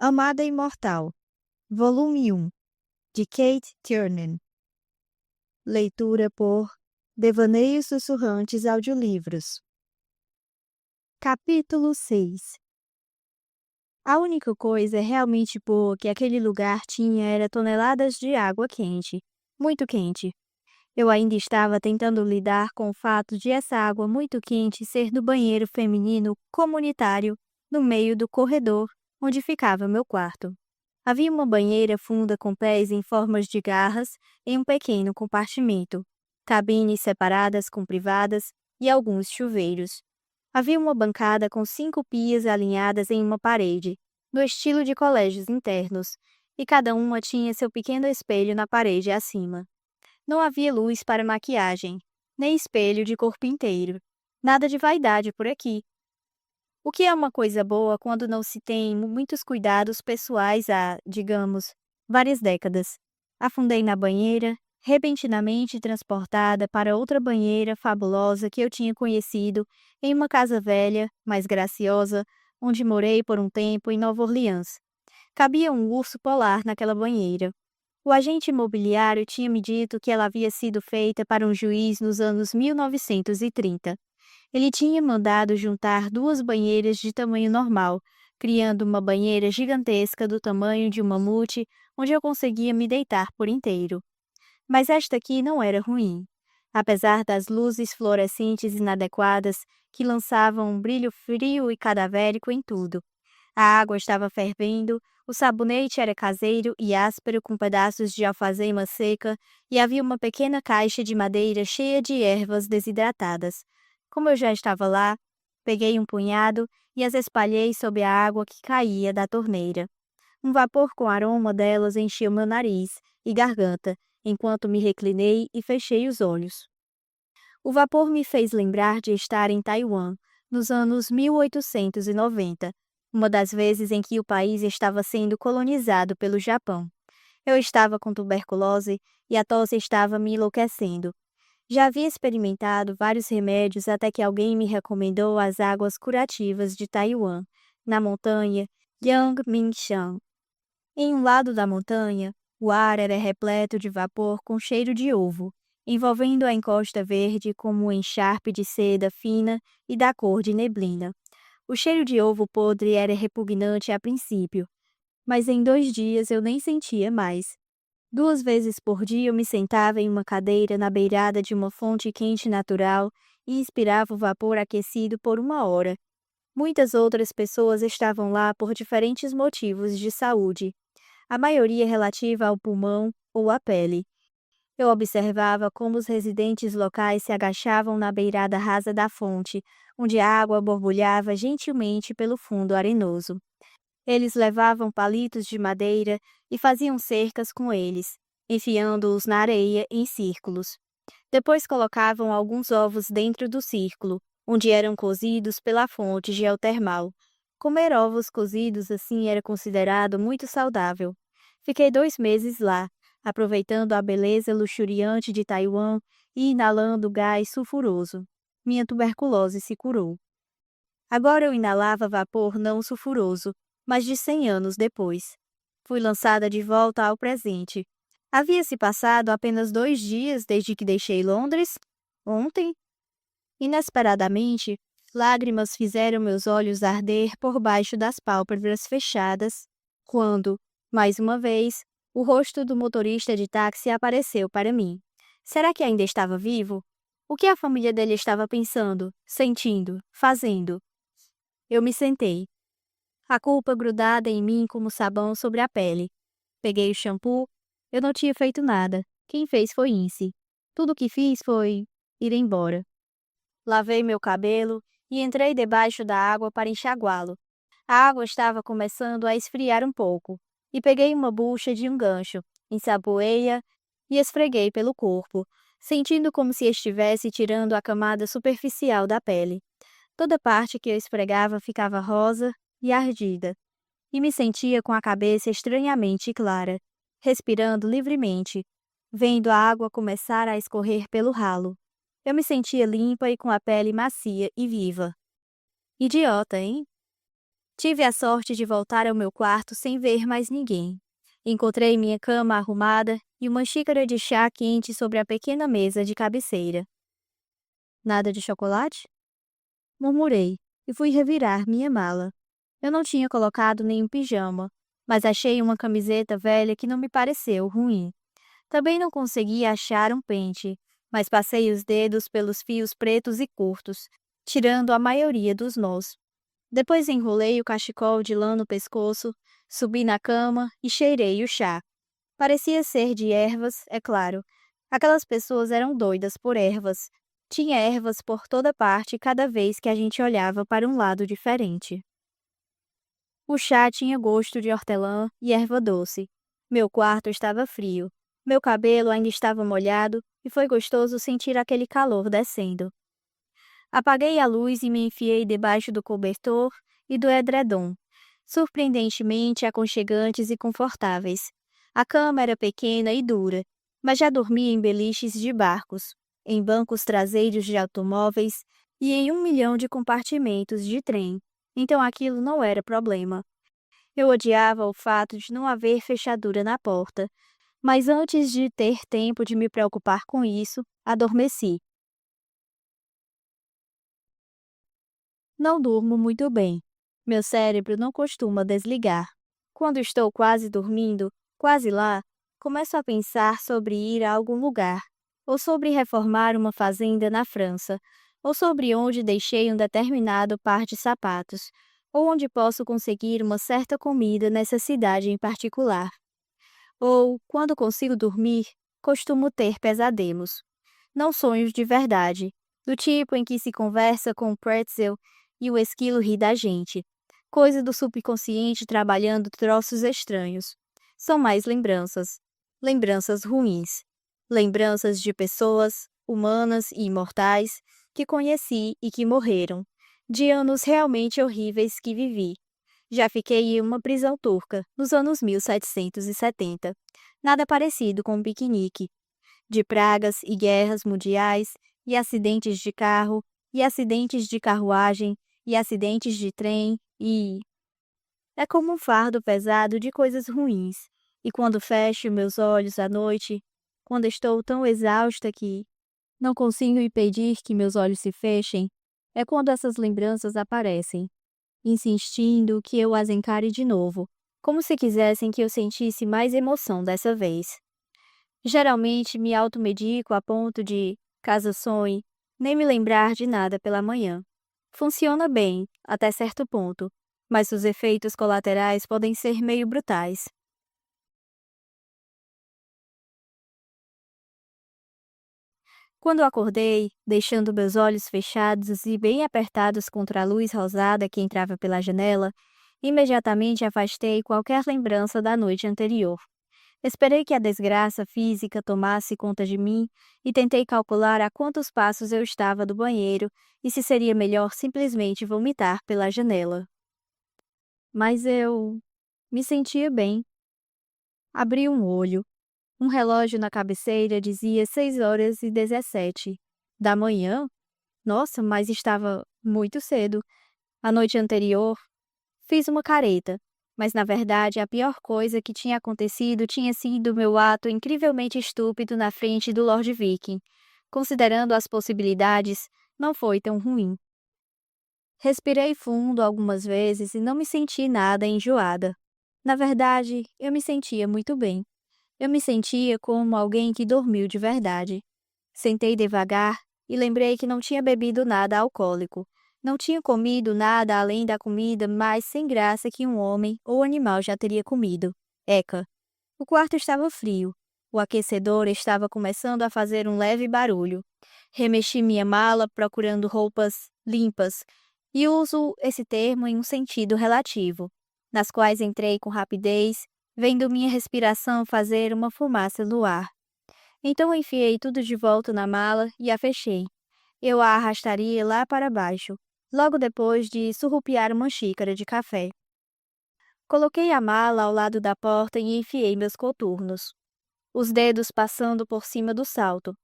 Amada Imortal, Volume 1, de Kate Tiernan. Leitura por Devaneios Sussurrantes Audiolivros. Capítulo 6. A única coisa realmente boa que aquele lugar tinha era toneladas de água quente, muito quente. Eu ainda estava tentando lidar com o fato de essa água muito quente ser do banheiro feminino comunitário no meio do corredor onde ficava meu quarto. Havia uma banheira funda com pés em formas de garras em um pequeno compartimento, cabines separadas com privadas e alguns chuveiros. Havia uma bancada com 5 pias alinhadas em uma parede, no estilo de colégios internos, e cada uma tinha seu pequeno espelho na parede acima. Não havia luz para maquiagem, nem espelho de corpo inteiro. Nada de vaidade por aqui. O que é uma coisa boa quando não se tem muitos cuidados pessoais há, digamos, várias décadas. Afundei na banheira, repentinamente transportada para outra banheira fabulosa que eu tinha conhecido em uma casa velha, mais graciosa, onde morei por um tempo em Nova Orleans. Cabia um urso polar naquela banheira. O agente imobiliário tinha me dito que ela havia sido feita para um juiz nos anos 1930. Ele tinha mandado juntar 2 banheiras de tamanho normal, criando uma banheira gigantesca do tamanho de um mamute, onde eu conseguia me deitar por inteiro. Mas esta aqui não era ruim. Apesar das luzes fluorescentes inadequadas que lançavam um brilho frio e cadavérico em tudo. A água estava fervendo, o sabonete era caseiro e áspero com pedaços de alfazema seca e havia uma pequena caixa de madeira cheia de ervas desidratadas. Como eu já estava lá, peguei um punhado e as espalhei sobre a água que caía da torneira. Um vapor com aroma delas encheu meu nariz e garganta, enquanto me reclinei e fechei os olhos. O vapor me fez lembrar de estar em Taiwan, nos anos 1890, uma das vezes em que o país estava sendo colonizado pelo Japão. Eu estava com tuberculose e a tosse estava me enlouquecendo. Já havia experimentado vários remédios até que alguém me recomendou as águas curativas de Taiwan, na montanha Yangmingshan. Em um lado da montanha, o ar era repleto de vapor com cheiro de ovo, envolvendo a encosta verde como um encharpe de seda fina e da cor de neblina. O cheiro de ovo podre era repugnante a princípio, mas em 2 dias eu nem sentia mais. 2 vezes por dia eu me sentava em uma cadeira na beirada de uma fonte quente natural e inspirava o vapor aquecido por 1 hora. Muitas outras pessoas estavam lá por diferentes motivos de saúde, a maioria relativa ao pulmão ou à pele. Eu observava como os residentes locais se agachavam na beirada rasa da fonte, onde a água borbulhava gentilmente pelo fundo arenoso. Eles levavam palitos de madeira e faziam cercas com eles, enfiando-os na areia em círculos. Depois colocavam alguns ovos dentro do círculo, onde eram cozidos pela fonte geotermal. Comer ovos cozidos assim era considerado muito saudável. Fiquei 2 meses lá, aproveitando a beleza luxuriante de Taiwan e inalando gás sulfuroso. Minha tuberculose se curou. Agora eu inalava vapor não sulfuroso, mas de 100 anos depois. Fui lançada de volta ao presente. Havia-se passado apenas 2 dias desde que deixei Londres? Ontem? Inesperadamente, lágrimas fizeram meus olhos arder por baixo das pálpebras fechadas, quando, mais uma vez, o rosto do motorista de táxi apareceu para mim. Será que ainda estava vivo? O que a família dele estava pensando, sentindo, fazendo? Eu me sentei. A culpa grudada em mim como sabão sobre a pele. Peguei o shampoo. Eu não tinha feito nada. Quem fez foi Ince. Tudo o que fiz foi ir embora. Lavei meu cabelo e entrei debaixo da água para enxaguá-lo. A água estava começando a esfriar um pouco, e peguei uma bucha de um gancho, ensaboei-a e esfreguei pelo corpo, sentindo como se estivesse tirando a camada superficial da pele. Toda parte que eu esfregava ficava rosa e ardida, e me sentia com a cabeça estranhamente clara, respirando livremente, vendo a água começar a escorrer pelo ralo. Eu me sentia limpa e com a pele macia e viva. Idiota, hein? Tive a sorte de voltar ao meu quarto sem ver mais ninguém. Encontrei minha cama arrumada e uma xícara de chá quente sobre a pequena mesa de cabeceira. Nada de chocolate? Murmurei e fui revirar minha mala. Eu não tinha colocado nenhum pijama, mas achei uma camiseta velha que não me pareceu ruim. Também não consegui achar um pente, mas passei os dedos pelos fios pretos e curtos, tirando a maioria dos nós. Depois enrolei o cachecol de lã no pescoço, subi na cama e cheirei o chá. Parecia ser de ervas, é claro. Aquelas pessoas eram doidas por ervas. Tinha ervas por toda parte cada vez que a gente olhava para um lado diferente. O chá tinha gosto de hortelã e erva doce. Meu quarto estava frio. Meu cabelo ainda estava molhado e foi gostoso sentir aquele calor descendo. Apaguei a luz e me enfiei debaixo do cobertor e do edredom, surpreendentemente aconchegantes e confortáveis. A cama era pequena e dura, mas já dormia em beliches de barcos, em bancos traseiros de automóveis e em 1 milhão de compartimentos de trem, então aquilo não era problema. Eu odiava o fato de não haver fechadura na porta, mas antes de ter tempo de me preocupar com isso, adormeci. Não durmo muito bem. Meu cérebro não costuma desligar. Quando estou quase dormindo, quase lá, começo a pensar sobre ir a algum lugar, ou sobre reformar uma fazenda na França, ou sobre onde deixei um determinado par de sapatos, ou onde posso conseguir uma certa comida nessa cidade em particular. Ou, quando consigo dormir, costumo ter pesadelos. Não sonhos de verdade, do tipo em que se conversa com o pretzel e o esquilo ri da gente. Coisa do subconsciente trabalhando troços estranhos. São mais lembranças. Lembranças ruins. Lembranças de pessoas, humanas e imortais, que conheci e que morreram. De anos realmente horríveis que vivi. Já fiquei em uma prisão turca, nos anos 1770. Nada parecido com um piquenique. De pragas e guerras mundiais, e acidentes de carro, e acidentes de carruagem, e acidentes de trem, e. É como um fardo pesado de coisas ruins. E quando fecho meus olhos à noite, quando estou tão exausta que não consigo impedir que meus olhos se fechem, é quando essas lembranças aparecem, insistindo que eu as encare de novo, como se quisessem que eu sentisse mais emoção dessa vez. Geralmente me automedico a ponto de, caso sonhe, nem me lembrar de nada pela manhã. Funciona bem, até certo ponto, mas os efeitos colaterais podem ser meio brutais. Quando acordei, deixando meus olhos fechados e bem apertados contra a luz rosada que entrava pela janela, imediatamente afastei qualquer lembrança da noite anterior. Esperei que a desgraça física tomasse conta de mim e tentei calcular a quantos passos eu estava do banheiro e se seria melhor simplesmente vomitar pela janela. Mas eu me sentia bem. Abri um olho. Um relógio na cabeceira dizia 6h17 da manhã. Nossa, mas estava muito cedo. A noite anterior, fiz uma careta, mas na verdade a pior coisa que tinha acontecido tinha sido meu ato incrivelmente estúpido na frente do Lord Viking. Considerando as possibilidades, não foi tão ruim. Respirei fundo algumas vezes e não me senti nada enjoada. Na verdade, eu me sentia muito bem. Eu me sentia como alguém que dormiu de verdade. Sentei devagar e lembrei que não tinha bebido nada alcoólico. Não tinha comido nada além da comida mais sem graça que um homem ou animal já teria comido. Eca. O quarto estava frio. O aquecedor estava começando a fazer um leve barulho. Remexi minha mala procurando roupas limpas, e uso esse termo em um sentido relativo, nas quais entrei com rapidez, vendo minha respiração fazer uma fumaça no ar. Então enfiei tudo de volta na mala e a fechei. Eu a arrastaria lá para baixo, logo depois de surrupiar uma xícara de café. Coloquei a mala ao lado da porta e enfiei meus coturnos, os dedos passando por cima do salto.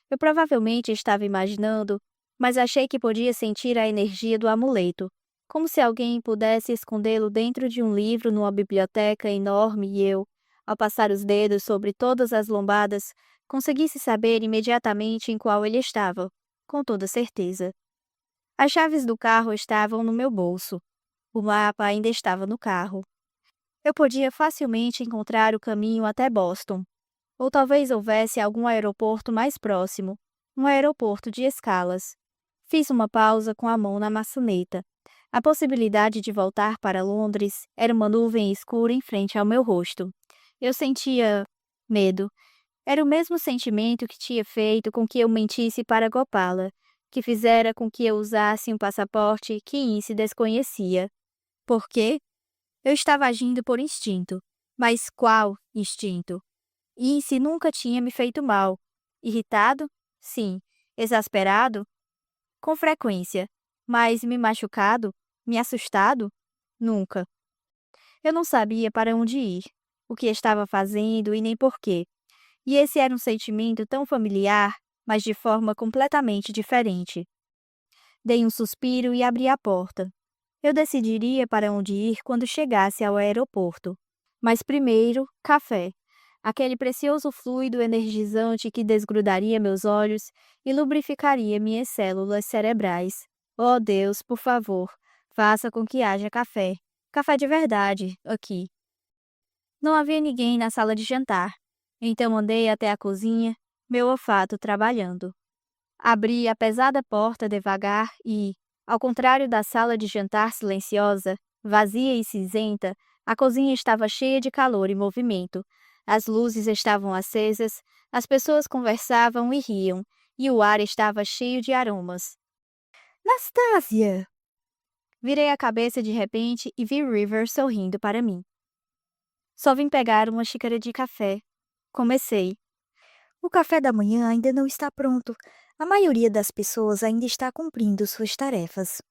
Eu provavelmente estava imaginando, mas achei que podia sentir a energia do amuleto. como se alguém pudesse escondê-lo dentro de um livro numa biblioteca enorme e eu, ao passar os dedos sobre todas as lombadas, conseguisse saber imediatamente em qual ele estava, com toda certeza. As chaves do carro estavam no meu bolso. O mapa ainda estava no carro. Eu podia facilmente encontrar o caminho até Boston. Ou talvez houvesse algum aeroporto mais próximo, um aeroporto de escalas. Fiz uma pausa com a mão na maçaneta. A possibilidade de voltar para Londres era uma nuvem escura em frente ao meu rosto. Eu sentia medo. Era o mesmo sentimento que tinha feito com que eu mentisse para Gopala, que fizera com que eu usasse um passaporte que Ince desconhecia. Por quê? Eu estava agindo por instinto. Mas qual instinto? Ince nunca tinha me feito mal. Irritado? Sim. Exasperado? Com frequência. Mas me machucado? Me assustado? Nunca. Eu não sabia para onde ir, o que estava fazendo e nem porquê. E esse era um sentimento tão familiar, mas de forma completamente diferente. Dei um suspiro e abri a porta. Eu decidiria para onde ir quando chegasse ao aeroporto. Mas primeiro, café. Aquele precioso fluido energizante que desgrudaria meus olhos e lubrificaria minhas células cerebrais. Oh Deus, por favor, faça com que haja café. Café de verdade, aqui. Não havia ninguém na sala de jantar. Então andei até a cozinha, meu olfato trabalhando. Abri a pesada porta devagar e, ao contrário da sala de jantar silenciosa, vazia e cinzenta, a cozinha estava cheia de calor e movimento. As luzes estavam acesas, as pessoas conversavam e riam, e o ar estava cheio de aromas. Nastásia! Virei a cabeça de repente e vi River sorrindo para mim. Só vim pegar uma xícara de café. Comecei. O café da manhã ainda não está pronto. A maioria das pessoas ainda está cumprindo suas tarefas.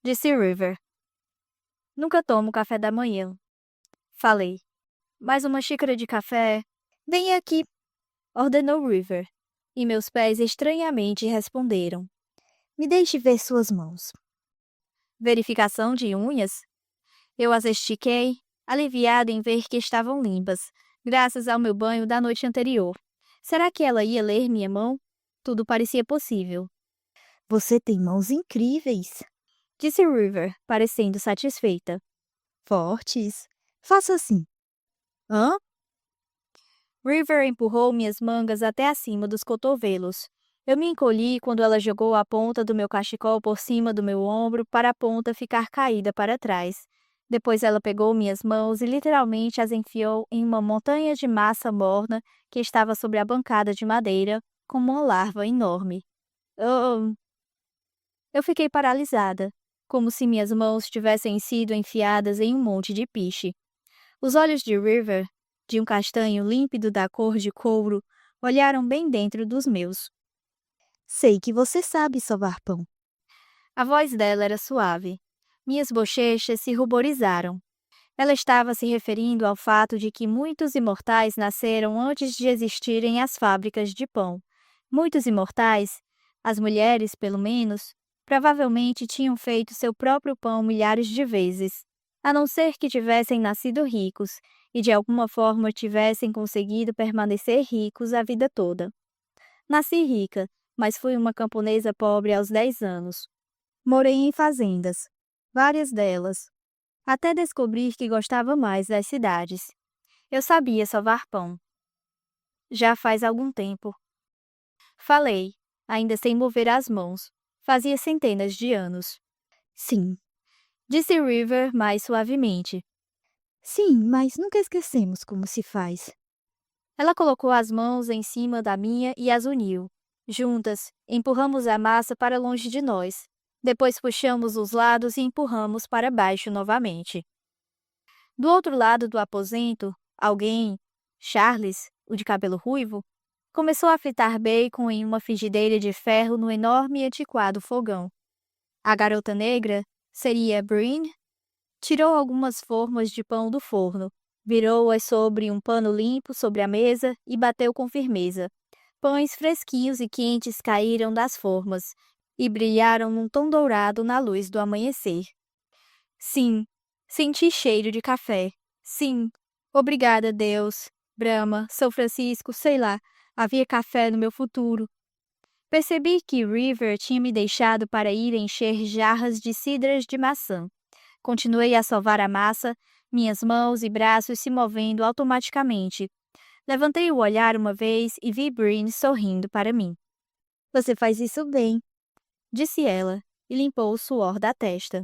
Disse River. Nunca tomo café da manhã. Falei. Mais uma xícara de café? Venha aqui, Ordenou River. E meus pés estranhamente responderam. me deixe ver suas mãos. Verificação de unhas? Eu as estiquei, aliviada em ver que estavam limpas, graças ao meu banho da noite anterior. Será que ela ia ler minha mão? Tudo parecia possível. Você tem mãos incríveis, Disse River, parecendo satisfeita. fortes. Faça assim. Hã? River empurrou minhas mangas até acima dos cotovelos. Eu me encolhi quando ela jogou a ponta do meu cachecol por cima do meu ombro para a ponta ficar caída para trás. Depois ela pegou minhas mãos e literalmente as enfiou em uma montanha de massa morna que estava sobre a bancada de madeira, como uma larva enorme. Oh! Eu fiquei paralisada, como se minhas mãos tivessem sido enfiadas em um monte de piche. Os olhos de River, de um castanho límpido da cor de couro, olharam bem dentro dos meus. Sei que você sabe sovar pão. A voz dela era suave. Minhas bochechas se ruborizaram. Ela estava se referindo ao fato de que muitos imortais nasceram antes de existirem as fábricas de pão. Muitos imortais, as mulheres pelo menos, provavelmente tinham feito seu próprio pão milhares de vezes, a não ser que tivessem nascido ricos e de alguma forma tivessem conseguido permanecer ricos a vida toda. Nasci rica, mas fui uma camponesa pobre aos 10 anos. Morei em fazendas, várias delas, até descobrir que gostava mais das cidades. Eu sabia sovar pão. Já faz algum tempo. Falei, ainda sem mover as mãos. Fazia centenas de anos. Sim, Disse River mais suavemente. sim, mas nunca esquecemos como se faz. Ela colocou as mãos em cima da minha e as uniu. Juntas, empurramos a massa para longe de nós. Depois puxamos os lados e empurramos para baixo novamente. Do outro lado do aposento, alguém, Charles, o de cabelo ruivo, começou a fritar bacon em uma frigideira de ferro no enorme e antiquado fogão. A garota negra, seria Breen, tirou algumas formas de pão do forno, virou-as sobre um pano limpo sobre a mesa e bateu com firmeza. Pães fresquinhos e quentes caíram das formas e brilharam num tom dourado na luz do amanhecer. Sim, senti cheiro de café. Sim, obrigada, Deus. Brahma, São Francisco, sei lá, havia café no meu futuro. Percebi que River tinha me deixado para ir encher jarras de cidras de maçã. Continuei a sovar a massa, minhas mãos e braços se movendo automaticamente. Levantei o olhar uma vez e vi Breen sorrindo para mim. Você faz isso bem. Disse ela, e limpou o suor da testa.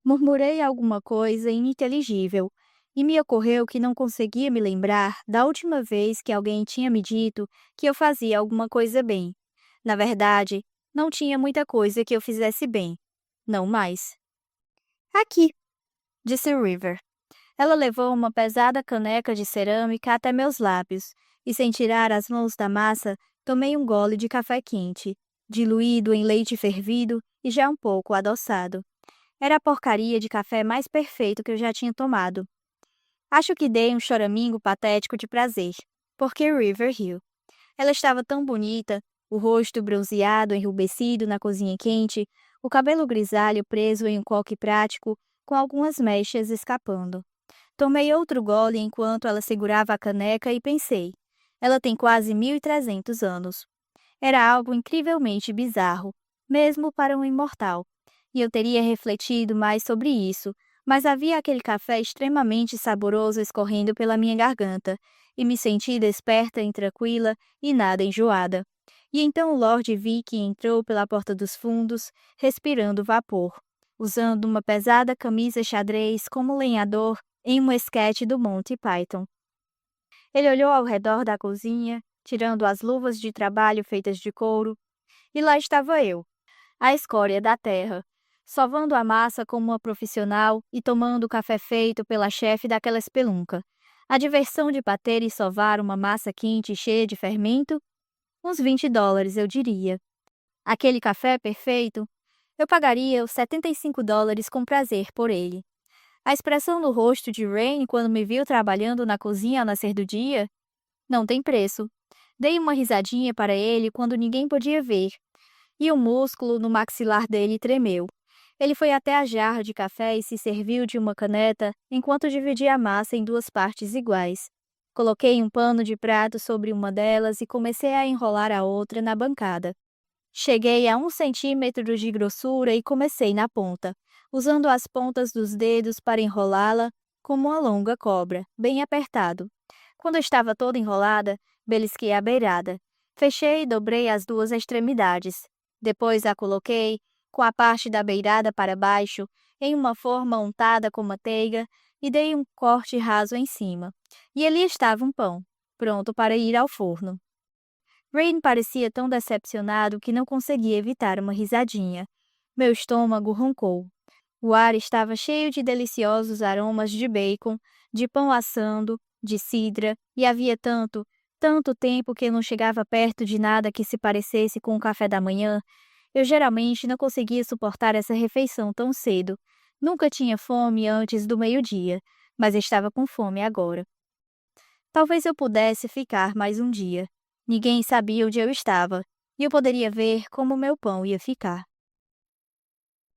Murmurei alguma coisa ininteligível, e me ocorreu que não conseguia me lembrar da última vez que alguém tinha me dito que eu fazia alguma coisa bem. Na verdade, não tinha muita coisa que eu fizesse bem. Não mais. Aqui. Disse River. Ela levou uma pesada caneca de cerâmica até meus lábios, e sem tirar as mãos da massa, tomei um gole de café quente, diluído em leite fervido e já um pouco adoçado. Era a porcaria de café mais perfeito que eu já tinha tomado. Acho que dei um choramingo patético de prazer, porque River riu. Ela estava tão bonita, o rosto bronzeado, enrubescido na cozinha quente, o cabelo grisalho preso em um coque prático, com algumas mechas escapando. Tomei outro gole enquanto ela segurava a caneca e pensei: ela tem quase 1.300 anos. Era algo incrivelmente bizarro, mesmo para um imortal, e eu teria refletido mais sobre isso, mas havia aquele café extremamente saboroso escorrendo pela minha garganta, e me senti desperta e tranquila e nada enjoada. E então o Lord Vicky entrou pela porta dos fundos, respirando vapor, usando uma pesada camisa xadrez como lenhador em um esquete do Monty Python. Ele olhou ao redor da cozinha, tirando as luvas de trabalho feitas de couro, e lá estava eu, a escória da terra, sovando a massa como uma profissional e tomando o café feito pela chefe daquela espelunca. A diversão de bater e sovar uma massa quente e cheia de fermento? Uns $20, eu diria. Aquele café perfeito? Eu pagaria os $75 com prazer por ele. A expressão no rosto de Rain quando me viu trabalhando na cozinha ao nascer do dia? Não tem preço. Dei uma risadinha para ele quando ninguém podia ver, e o músculo no maxilar dele tremeu. Ele foi até a jarra de café e se serviu de uma caneta enquanto dividia a massa em duas partes iguais. Coloquei um pano de prato sobre uma delas e comecei a enrolar a outra na bancada. Cheguei a 1 centímetro de grossura e comecei na ponta, usando as pontas dos dedos para enrolá-la como uma longa cobra, bem apertado. Quando estava toda enrolada, belisquei a beirada. Fechei e dobrei as duas extremidades. Depois a coloquei, com a parte da beirada para baixo, em uma forma untada com manteiga e dei um corte raso em cima. E ali estava um pão, pronto para ir ao forno. Rain parecia tão decepcionado que não conseguia evitar uma risadinha. Meu estômago roncou. O ar estava cheio de deliciosos aromas de bacon, de pão assando, de cidra, e havia tanto, tanto tempo que eu não chegava perto de nada que se parecesse com o café da manhã. Eu geralmente não conseguia suportar essa refeição tão cedo. Nunca tinha fome antes do meio-dia, mas estava com fome agora. Talvez eu pudesse ficar mais um dia. Ninguém sabia onde eu estava, e eu poderia ver como meu pão ia ficar.